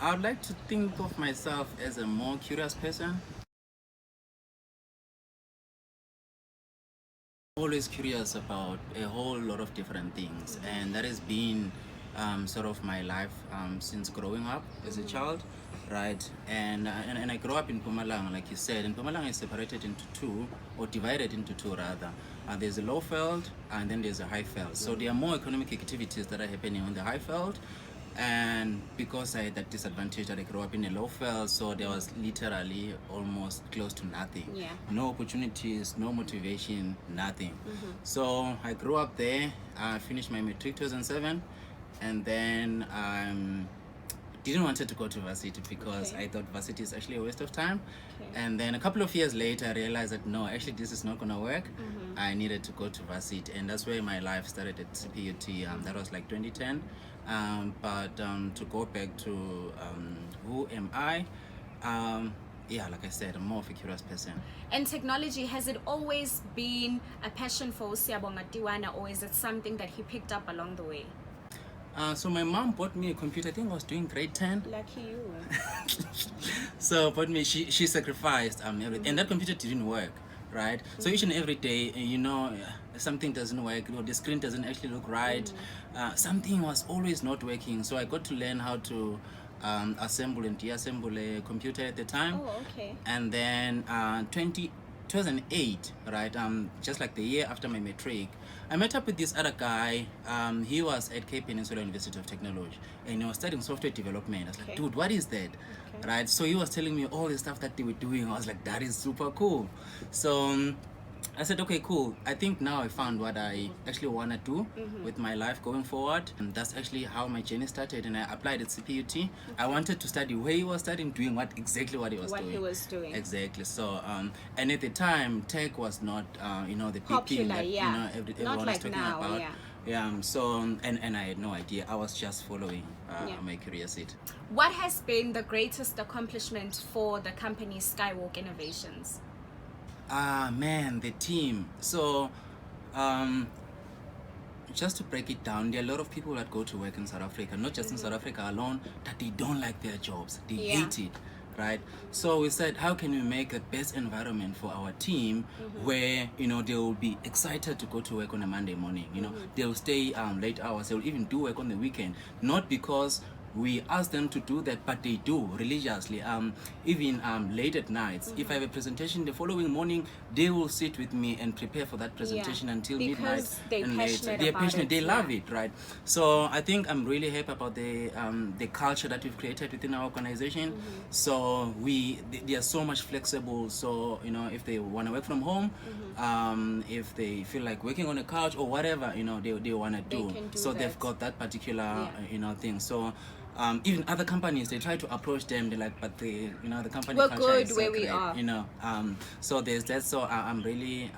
I would like to think of myself as a more curious person. Always curious about a whole lot of different things, and that has been sort of my life since growing up as a child, right? And I grew up in Mpumalanga, like you said. And Mpumalanga is separated into two, or divided into two rather. There's a low field and then there's a high field. So there are more economic activities that are happening on the high field, and because I had that disadvantage that I grew up in a low field, so there was literally almost close to nothing. Yeah. No opportunities, no motivation, nothing. So I grew up there. I finished my matric 2007, and then didn't wanted to go to varsity because Okay. I thought varsity is actually a waste of time. Okay. And then a couple of years later, I realized that no, actually this is not gonna work. I needed to go to varsity, and that's where my life started at CPUT. That was like 2010. But to go back to who am I? Yeah, like I said, I'm more of a curious person. And technology, has it always been a passion for Siyabonga Tiwana, or is it something that he picked up along the way? So my mom bought me a computer. I think I was doing grade 10. Lucky you. So bought me, she sacrificed everything, and that computer didn't work, right? So each and every day, something doesn't work, the screen doesn't actually look right. Something was always not working. So I got to learn how to assemble and deassemble a computer at the time. Oh, okay. And then 2008, right, just like the year after my matric, I met up with this other guy. He was at Cape Peninsula University of Technology, and he was studying software development. I was like, Okay. dude, what is that? Okay. Right? So he was telling me all the stuff that they were doing. I was like, that is super cool. So I said, okay, cool. I think now I found what I actually want to do with my life going forward. And that's actually how my journey started. And I applied at CPUT. I wanted to study where he was studying, doing exactly what he was What doing. he was doing. Exactly. So, and at the time, tech was not, the big thing Popular, that, yeah. everyone Not was like talking now, about. yeah. Yeah, so, and I had no idea. I was just following Yeah. my curiosity. What has been the greatest accomplishment for the company Skywalk Innovations? Man, the team. So, just to break it down, there are a lot of people that go to work in South Africa, not just in South Africa alone, that they don't like their jobs. They Yeah. hate it, right? So we said, how can we make the best environment for our team where, they will be excited to go to work on a Monday morning, they'll stay late hours, they'll even do work on the weekend, not because we ask them to do that, but they do religiously, even late at nights. If I have a presentation the following morning, they will sit with me and prepare for that presentation until Because midnight they're and passionate later. They're about passionate, it, they love yeah. it, right? So I think I'm really happy about the culture that we've created within our organization. So they are so much flexible. So if they want to work from home, if they feel like working on a couch or whatever, they want to do. can do So they've that. got that particular Yeah. thing. So even other companies, they try to approach them. They're like, but the company We're culture good is where we sacred, are. so there's that. So I'm really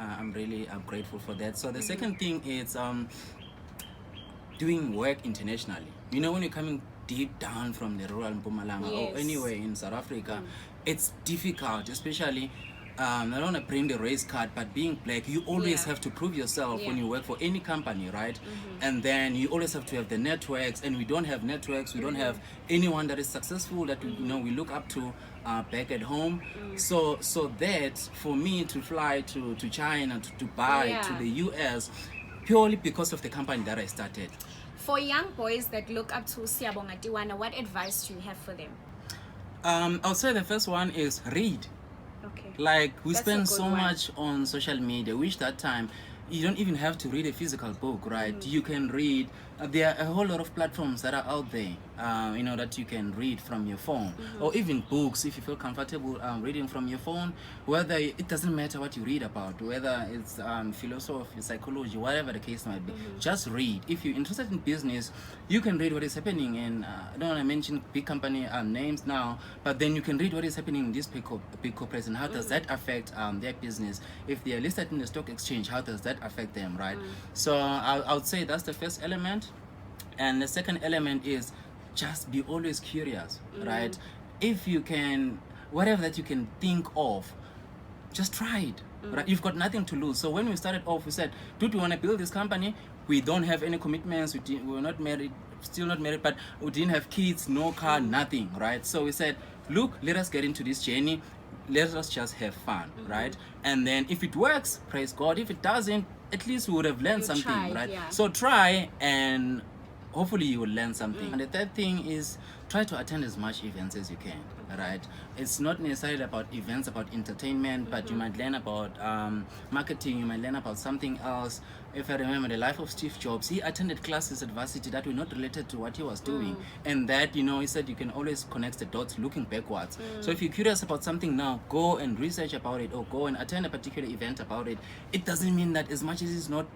grateful for that. So the second thing is doing work internationally. When you're coming deep down from the rural Mpumalanga Yes. or anywhere in South Africa, it's difficult, especially. I don't want to bring the race card, but being black, you always Yeah. have to prove yourself when Yeah. you work for any company, right? And then you always have to have the networks, and we don't have networks. We don't have anyone that is successful that we look up to back at home. So that for me to fly to China, to Dubai, Yeah. to the US, purely because of the company that I started. For young boys that look up to Siyabonga Tiwana, what advice do you have for them? I'll say the first one is read. Okay. Like we That's a spend good so one. much on social media, which that time you don't even have to read a physical book, right? You can read. There are a whole lot of platforms that are out there, that you can read from your phone, or even books if you feel comfortable reading from your phone. Whether it doesn't matter what you read about, whether it's philosophy, psychology, whatever the case might be, just read. If you're interested in business, you can read what is happening in. I don't want to mention big company names now, but then you can read what is happening in these big corporates and how does that affect their business. If they are listed in the stock exchange, how does that affect them, right? So I would say that's the first element. And the second element is just be always curious, right? If you can, whatever that you can think of, just try it, right? You've got nothing to lose. So when we started off, we said, dude, we want to build this company. We don't have any commitments. We're not married still not married, but we didn't have kids, no car, nothing, right? So we said, look, let us get into this journey. Let us just have fun, right? And then if it works, praise God. If it doesn't, at least we would have learned something, tried, right? yeah. So try, and hopefully you will learn something. And the third thing is try to attend as much events as you can, right? It's not necessarily about events about entertainment, but you might learn about marketing, you might learn about something else. If I remember the life of Steve Jobs, he attended classes at varsity that were not related to what he was doing, and that, you know, he said you can always connect the dots looking backwards. So if you're curious about something now, go and research about it, or go and attend a particular event about it. It doesn't mean that as much as it's not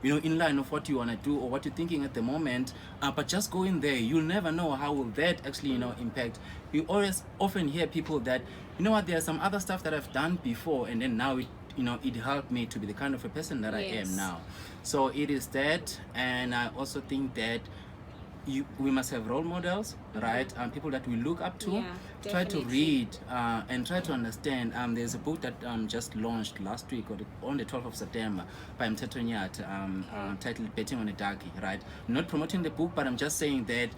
you know, in line of what you want to do or what you're thinking at the moment, but just go in there. You'll never know how will that actually, you know, impact. You always often hear people that, you know what, there's some other stuff that I've done before, and then now it, you know, it helped me to be the kind of a person that I am now. So it is that. And I also think that we must have role models, right? People that we look up to. Try to read and try to understand. There's a book that just launched last week, or on the 12th of September, by Mtetonyat, titled Betting on a Darkie, right? Not promoting the book, but I'm just saying that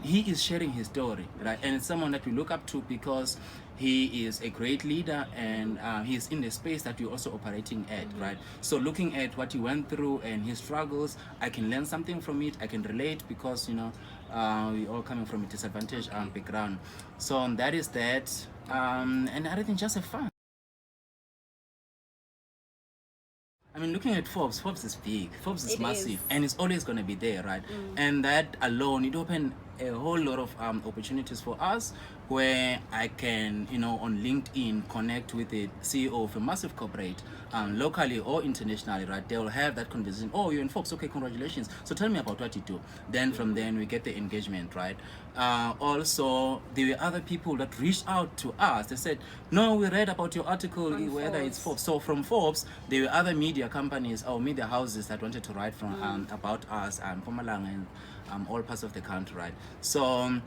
he is sharing his story, right? And it's someone that we look up to because he is a great leader, and he's in the space that we're also operating at, right? So looking at what he went through and his struggles, I can learn something from it. I can relate because, you know, we're all coming from a disadvantaged background. So that is that. And other than just have fun. I mean, looking at Forbes is big. Forbes is massive, and it's always going to be there, right? And that alone, it opened a whole lot of opportunities for us, where I can, you know, on LinkedIn connect with the CEO of a massive corporate, locally or internationally, right? They will have that conversation. Oh, you're in Forbes, okay, congratulations. So tell me about what you do. Then from then we get the engagement, right? Also, there were other people that reached out to us. They said, no, we read about your article, whether it's Forbes. So from Forbes, there were other media companies or media houses that wanted to write from about us, Mpumalanga, and all parts of the country, right? So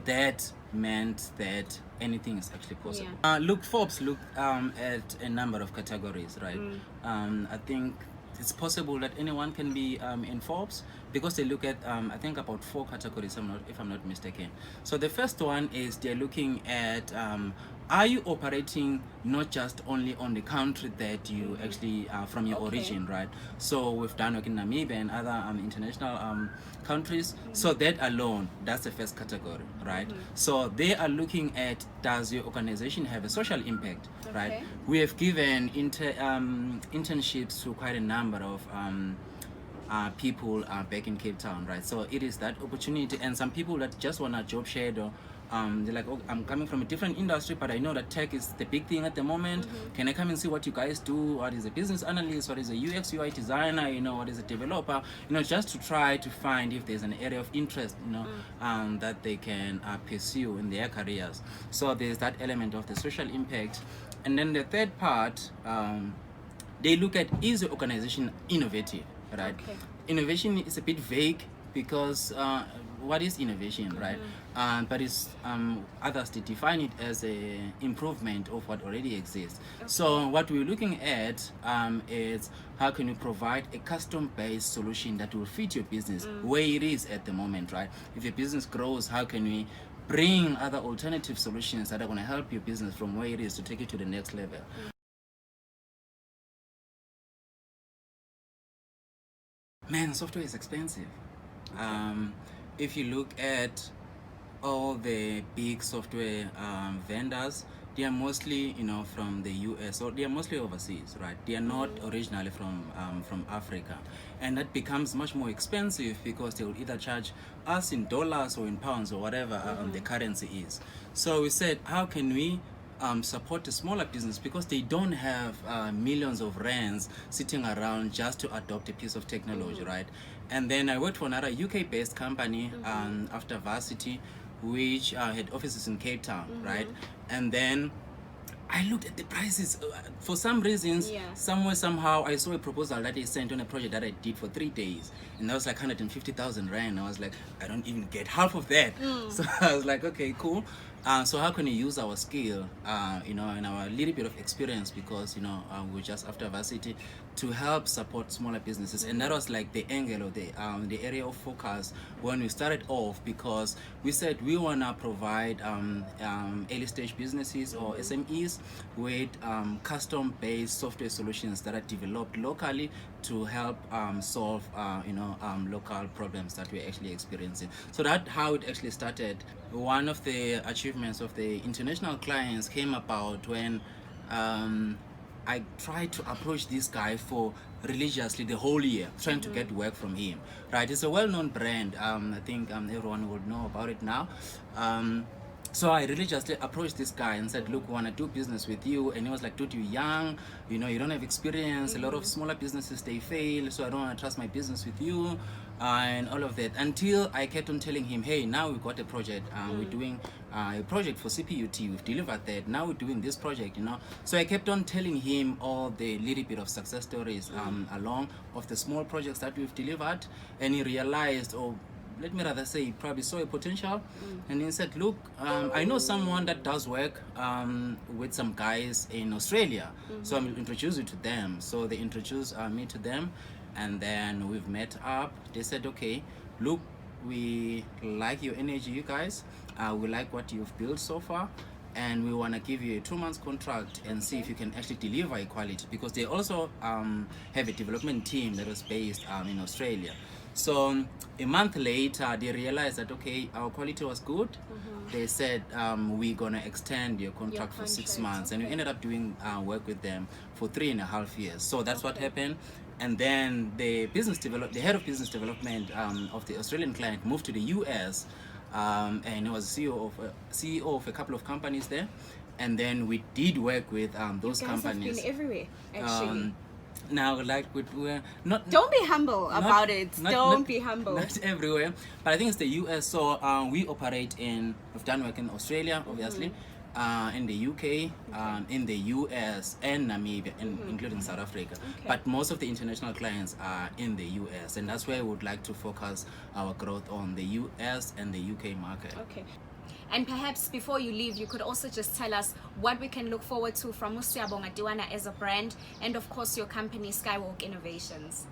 that meant that anything is actually possible. Look, Forbes look at a number of categories, right? I think it's possible that anyone can be in Forbes, because they look at I think about 4 categories, if I'm not mistaken. So the first one is they're looking at are you operating not just only on the country that you actually from your origin, right? So we've done work in Namibia and other international countries. So that alone, that's the first category, right? So they are looking at, does your organization have a social impact, right? We have given internships to quite a number of people back in Cape Town, right? So it is that opportunity. And some people that just want a job shadow, they're like, oh, I'm coming from a different industry, but I know that tech is the big thing at the moment. Can I come and see what you guys do? What is a business analyst? What is a UX UI designer? You know, what is a developer? You know, just to try to find if there's an area of interest, you know, that they can pursue in their careers. So there's that element of the social impact. And then the third part, they look at, is the organization innovative, right? Innovation is a bit vague, because what is innovation, right? But it's others to define it as a improvement of what already exists. So what we're looking at is how can you provide a custom-based solution that will fit your business where it is at the moment, right? If your business grows, how can we bring other alternative solutions that are going to help your business from where it is to take it to the next level? Man, software is expensive. If you look at all the big software vendors, they are mostly, you know, from the US, or they are mostly overseas, right? They are not originally from Africa, and that becomes much more expensive because they will either charge us in dollars or in pounds or whatever the currency is. So we said, how can we support a smaller business, because they don't have millions of rands sitting around just to adopt a piece of technology, right? And then I worked for another UK-based company after varsity, which had offices in Cape Town, right? And then I looked at the prices. For some reasons, somehow, I saw a proposal that they sent on a project that I did for 3 days, and that was like 150,000 rand. I was like, I don't even get half of that. So I was like, okay, cool. So how can we use our skill, and our little bit of experience, because we're just after varsity, to help support smaller businesses? And that was like the angle of the area of focus when we started off, because we said we wanna provide early stage businesses or SMEs with custom-based software solutions that are developed locally to help solve local problems that we're actually experiencing. So that's how it actually started. One of the achievements of the international clients came about when I tried to approach this guy for religiously the whole year, trying to get work from him. Right, it's a well-known brand. I think everyone would know about it now. So I religiously approached this guy and said, look, I want to do business with you. And he was like, dude, you're young, you don't have experience. A lot of smaller businesses, they fail, so I don't want to trust my business with you, and all of that. Until I kept on telling him, hey, now we've got a project. We're doing a project for CPUT. We've delivered that. Now we're doing this project, So I kept on telling him all the little bit of success stories along of the small projects that we've delivered. And he realized, let me rather say, he probably saw a potential, and he said, look, I know someone that does work with some guys in Australia, so I'm introduce you to them. So they introduced me to them, and then we've met up. They said, okay, look, we like your energy, you guys, we like what you've built so far, and we want to give you a 2 months contract and see if you can actually deliver equality, because they also have a development team that was based in Australia. So a month later, they realized that, okay, our quality was good. They said, we're gonna extend your contract for 6 months, and we ended up doing work with them for 3.5 years. So that's what happened. And then the head of business development of the Australian client moved to the US, and he was CEO of a couple of companies there. And then we did work with those you guys companies. Have been everywhere, actually. Now, like we're not. Don't be humble about it. Don't be humble. Not everywhere, but I think it's the US. So we've done work in Australia, obviously, in the UK, in the US, and Namibia, including South Africa. But most of the international clients are in the US, and that's where we would like to focus our growth on, the US and the UK market. Okay. And perhaps before you leave, you could also just tell us what we can look forward to from Siyabonga Tiwana as a brand, and of course your company, Skywalk Innovations.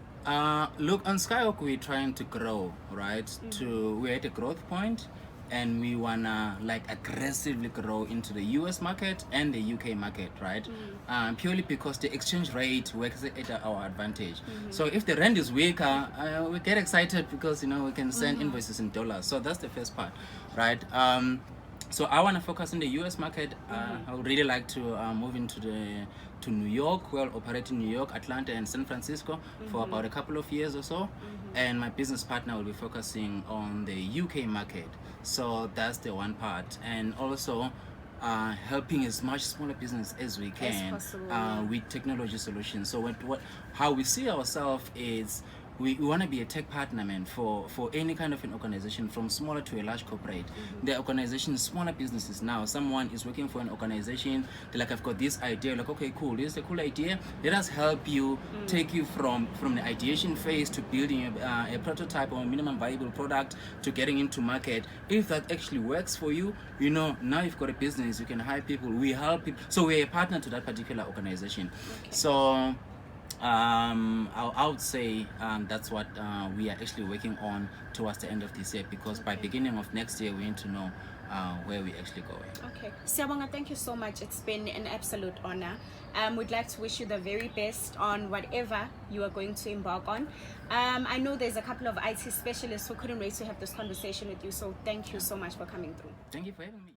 Look, on Skywalk, we're trying to grow, right? We're at a growth point, and we wanna aggressively grow into the US market and the UK market, right? Purely because the exchange rate works at our advantage. So if the rand is weaker, we get excited because we can send invoices in dollars. So that's the first part, right? So I want to focus on the US market. I would really like to move to New York. We'll operate in New York, Atlanta, and San Francisco for about a couple of years or so. And my business partner will be focusing on the UK market. So that's the one part. And also helping as much smaller business as we can with technology solutions. So how we see ourselves is we want to be a tech partner, man, for any kind of an organization, from smaller to a large corporate. The organization, smaller businesses now, someone is working for an organization, they're like, I've got this idea, like, okay, cool, this is a cool idea, let us help you, take you from the ideation phase to building a prototype or a minimum viable product to getting into market. If that actually works for you, now you've got a business, you can hire people, we help people. So we're a partner to that particular organization. So I would say that's what we are actually working on towards the end of this year, because by beginning of next year we need to know where we're actually going. Okay, Siyabonga, thank you so much. It's been an absolute honor. We'd like to wish you the very best on whatever you are going to embark on. I know there's a couple of IT specialists who couldn't wait to have this conversation with you, so thank you so much for coming through. Thank you for having me.